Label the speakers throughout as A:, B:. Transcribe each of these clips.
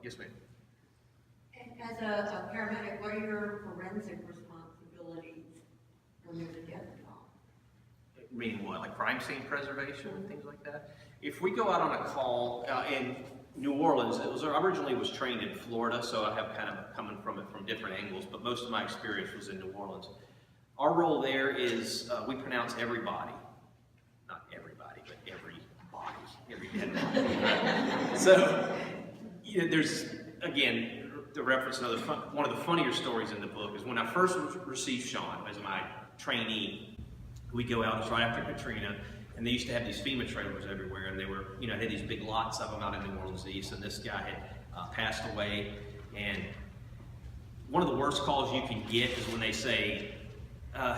A: Yes, ma'am.
B: As a paramedic, what are your forensic responsibilities when there's a death involved?
A: Meaning what, like crime scene preservation and things like that? If we go out on a call in New Orleans, originally was trained in Florida, so I have kind of coming from it from different angles, but most of my experience was in New Orleans. Our role there is we pronounce everybody, not everybody, but every dead body. So there's, again, the reference, one of the funnier stories in the book is when I first received Sean as my trainee. We go out, it's right after Katrina, and they used to have these FEMA trailers everywhere, and they were, had these big lots of them out in New Orleans East, and this guy had passed away. And one of the worst calls you can get is when they say,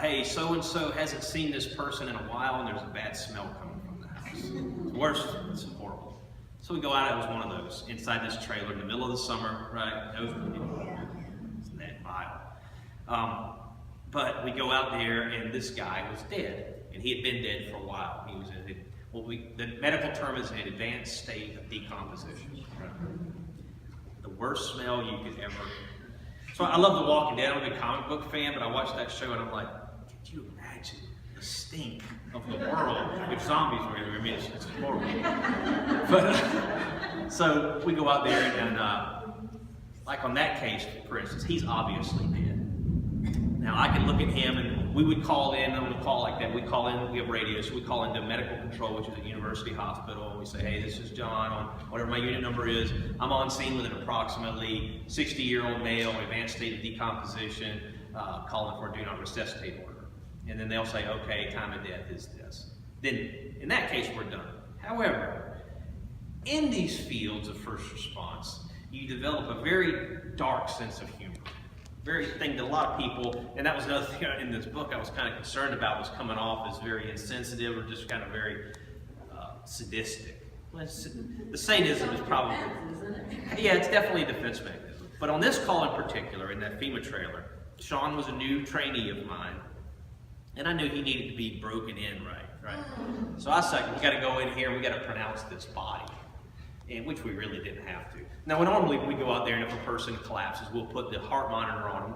A: hey, so-and-so hasn't seen this person in a while, and there's a bad smell coming from the house. It's worse, it's horrible. So we go out, it was one of those, inside this trailer in the middle of the summer, right? Isn't that vile? But we go out there, and this guy was dead, and he had been dead for a while. He was in the medical term is an advanced state of decomposition. Right? The worst smell you could ever. So I love The Walking Dead. I'm a big comic book fan, but I watched that show, and I'm like, could you imagine the stink of the world if zombies were here? I mean, it's horrible. But so we go out there, and like on that case, for instance, he's obviously dead. Now, I can look at him, and we would call in on a call like that. We call in, we have radio, so we call into medical control, which is a university hospital, and we say, hey, this is John on whatever my unit number is. I'm on scene with an approximately 60-year-old male, advanced state of decomposition, calling for a do not resuscitate order. And then they'll say, okay, time of death is this. Then, in that case, we're done. However, in these fields of first response, you develop a very dark sense of humor. Very thing that a lot of people, and that was another thing in this book I was kind of concerned about, was coming off as very insensitive or just kind of very sadistic. The sadism is probably, yeah, it's definitely a defense mechanism. But on this call in particular, in that FEMA trailer, Sean was a new trainee of mine, and I knew he needed to be broken in right? So I said, we got to go in here, we got to pronounce this body. In which we really didn't have to. Now, normally we go out there, and if a person collapses, we'll put the heart monitor on them.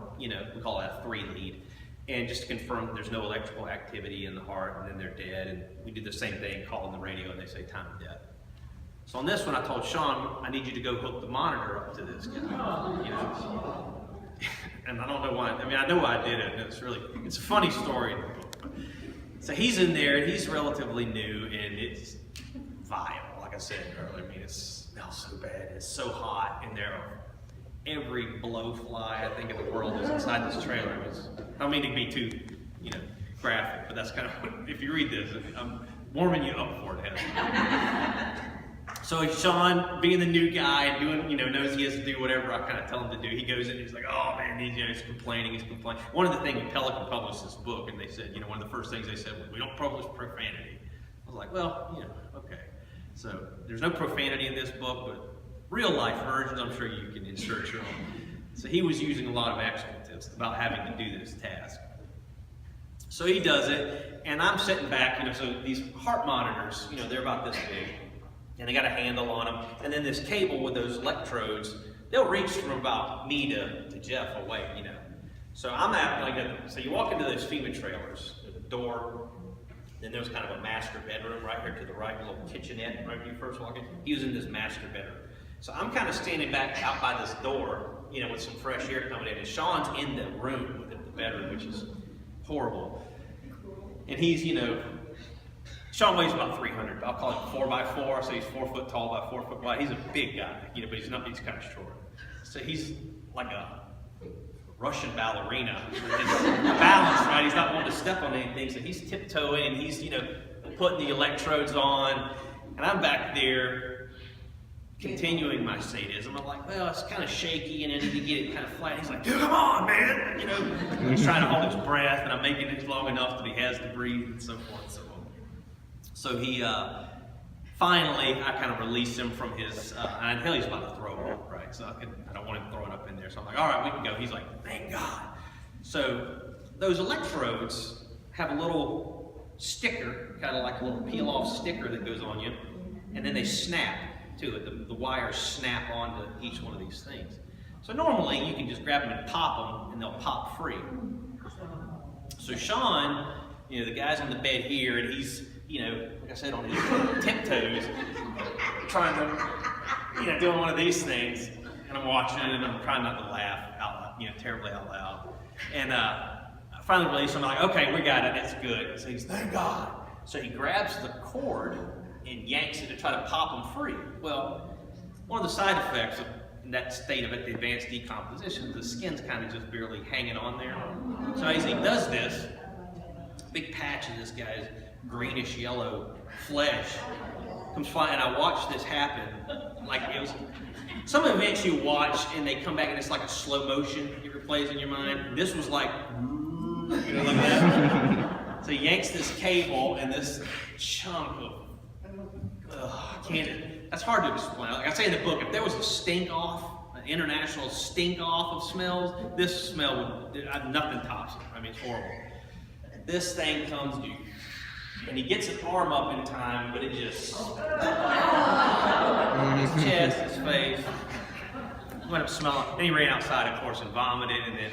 A: We call that a 3-lead, and just to confirm that there's no electrical activity in the heart, and then they're dead. And we do the same thing, call on the radio, and they say time of death. So on this one, I told Sean, I need you to go hook the monitor up to this guy. And I don't know why. I mean, I know why I did it. And it's a funny story in the book. So he's in there, and he's relatively new, and it's vile. Like I said earlier, I mean, it smells so bad. It's so hot in there. Every blowfly, I think, in the world is inside this trailer. I don't mean to be too, graphic, but that's kind of, if you read this, I'm warming you up for it. So Sean, being the new guy and doing, knows he has to do whatever I kind of tell him to do. He goes in and he's like, oh man, he's complaining. One of the things, Pelican published this book, and they said, one of the first things they said was, we don't publish profanity. I was like, well, okay. So there's no profanity in this book, but real life versions, I'm sure you can insert your own. So he was using a lot of expletives about having to do this task. So he does it, and I'm sitting back, so these heart monitors, they're about this big, and they got a handle on them, and then this cable with those electrodes, they'll reach from about me to Jeff away, So I'm at, so you walk into those FEMA trailers, there's a door. Then there was kind of a master bedroom right here to the right, a little kitchenette right when you first walk in. He was in this master bedroom. So I'm kind of standing back out by this door, with some fresh air coming in. And Sean's in the room with the bedroom, which is horrible. And he's, Sean weighs about 300. I'll call him 4x4, so he's 4 foot tall by 4 foot wide. He's a big guy, but he's kind of short. So he's like a Russian ballerina with his balance, right? He's not wanting to step on anything, so he's tiptoeing, and he's, putting the electrodes on, and I'm back there continuing my sadism. I'm like, well, it's kind of shaky, and then you get it kind of flat. He's like, dude, come on, man! He's trying to hold his breath, and I'm making it long enough that he has to breathe, and so forth and so on. So he, finally, I kind of release him from his, and I tell he's about to throw up, right? So I don't want him throwing up in there. So I'm like, all right, we can go. He's like, thank God. So those electrodes have a little sticker, kind of like a little peel-off sticker that goes on you, and then they snap. to it. The wires snap onto each one of these things. So normally you can just grab them and pop them and they'll pop free. So Sean, you know, the guy's on the bed here and he's, you know, like I said, on his tiptoes, trying to, you know, doing one of these things. And I'm watching it and I'm trying not to laugh out loud, you know, terribly out loud. And I finally release him. I'm like, okay, we got it, it's good. So he's, thank God. So he grabs the cord and yanks it to try to pop him free. Well, one of the side effects of in that state of the advanced decomposition, the skin's kind of just barely hanging on there. So as he does this, a big patch of this guy's greenish yellow flesh comes flying, and I watched this happen. Like it was some events you watch and they come back and it's like a slow motion. It replays in your mind. This was like, you know, like that. So he yanks this cable and this chunk of that's hard to explain. Like I say in the book, if there was a stink off, an international stink off of smells, this smell would, nothing tops it. I mean, it's horrible. This thing comes, and he gets his arm up in time, but it just, his chest, his face, went up smelling. Then he ran outside, of course, and vomited, and then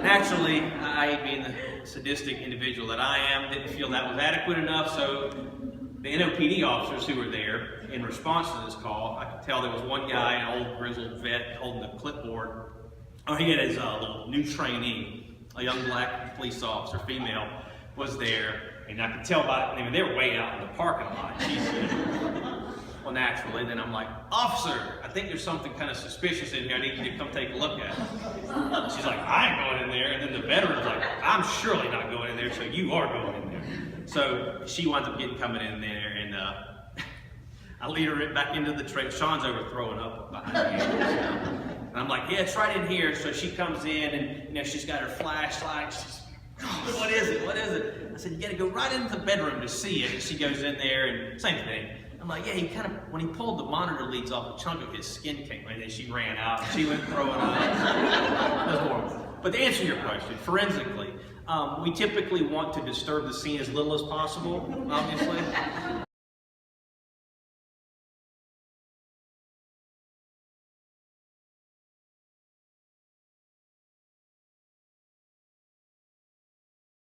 A: naturally, I, being the sadistic individual that I am, didn't feel that was adequate enough, so the NOPD officers who were there in response to this call, I could tell there was one guy, an old grizzled vet, holding a clipboard. Oh, he had his little new trainee, a young black police officer, female, was there, and I could tell by, I mean, they were way out in the parking lot. Well, naturally, then I'm like, officer, I think there's something kind of suspicious in here. I need you to come take a look at it. She's like, I ain't going in there. And then the veteran's like, I'm surely not going in there, so you are going in there. So she winds up coming in there, and I lead her back into the tray. Sean's over throwing up behind me. And I'm like, yeah, it's right in here. So she comes in, and you know, she's got her flashlight. She's, oh, what is it? What is it? I said, you got to go right into the bedroom to see it. And she goes in there, and same thing. I'm like, yeah, he kind of, when he pulled the monitor leads off, a chunk of his skin came, and then she ran out. She went throwing up. It was horrible. But to answer your question, forensically, we typically want to disturb the scene as little as possible, obviously.